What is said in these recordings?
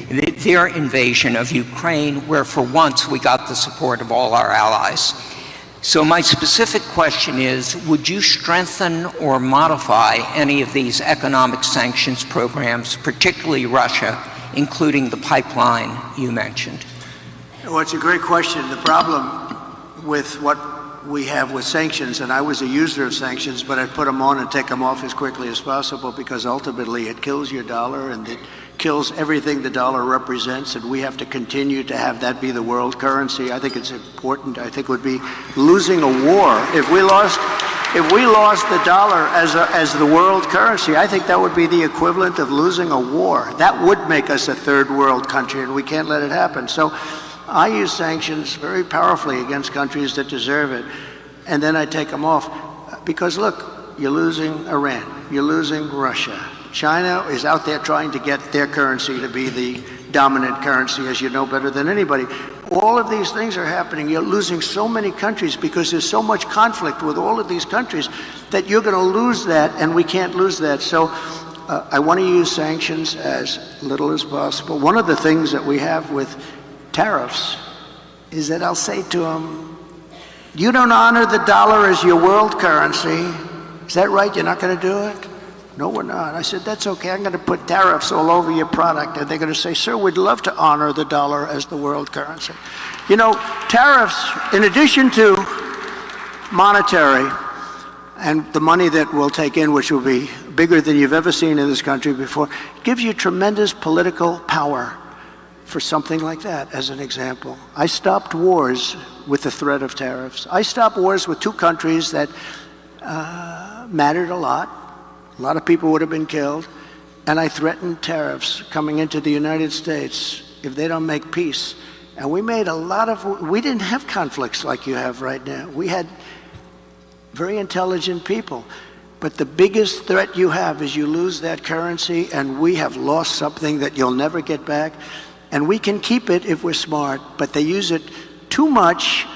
their invasion of Ukraine, where for once we got the support of all our allies. So my specific question is, would you strengthen or modify any of these economic sanctions programs, particularly Russia, including the pipeline you mentioned? Well, it's a great question. The problem with what we have with sanctions, and I was a user of sanctions, but I put them on and take them off as quickly as possible, because ultimately it kills your dollar and it kills everything the dollar represents, and we have to continue to have that be the world currency. I think it's important. I think it would be losing a war. If we lost the dollar as the world currency, I think that would be the equivalent of losing a war. That would make us a third world country, and we can't let it happen. So I use sanctions very powerfully against countries that deserve it, and then I take them off. Because look, you're losing Iran, you're losing Russia. China is out there trying to get their currency to be the dominant currency, as you know better than anybody. All of these things are happening. You're losing so many countries because there's so much conflict with all of these countries that you're going to lose that, and we can't lose that. So I want to use sanctions as little as possible. One of the things that we have with tariffs is that I'll say to them, you don't honor the dollar as your world currency. Is that right? You're not going to do it? No, we're not. I said, that's okay. I'm going to put tariffs all over your product. And they're going to say, sir, we'd love to honor the dollar as the world currency. You know, tariffs, in addition to monetary and the money that we'll take in, which will be bigger than you've ever seen in this country before, gives you tremendous political power for something like that, as an example. I stopped wars with the threat of tariffs. I stopped wars with two countries that mattered a lot. A lot of people would have been killed, and I threatened tariffs coming into the United States if they don't make peace. And we made a lot of, we didn't have conflicts like you have right now. We had very intelligent people. But the biggest threat you have is you lose that currency, and we have lost something that you'll never get back. And we can keep it if we're smart, but they use it too much,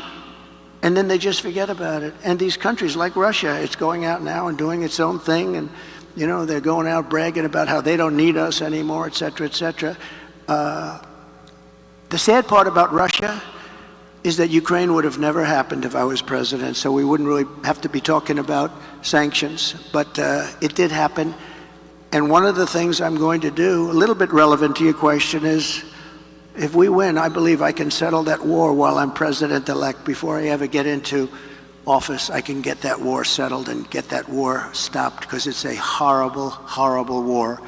and then they just forget about it. And these countries like Russia, it's going out now and doing its own thing, and you know, they're going out bragging about how they don't need us anymore, et cetera, et cetera. The sad part about Russia is that Ukraine would have never happened if I was president, so we wouldn't really have to be talking about sanctions, but it did happen. And one of the things I'm going to do, a little bit relevant to your question, is if we win, I believe I can settle that war while I'm president-elect. Before I ever get into office, I can get that war settled and get that war stopped, because it's a horrible, horrible war.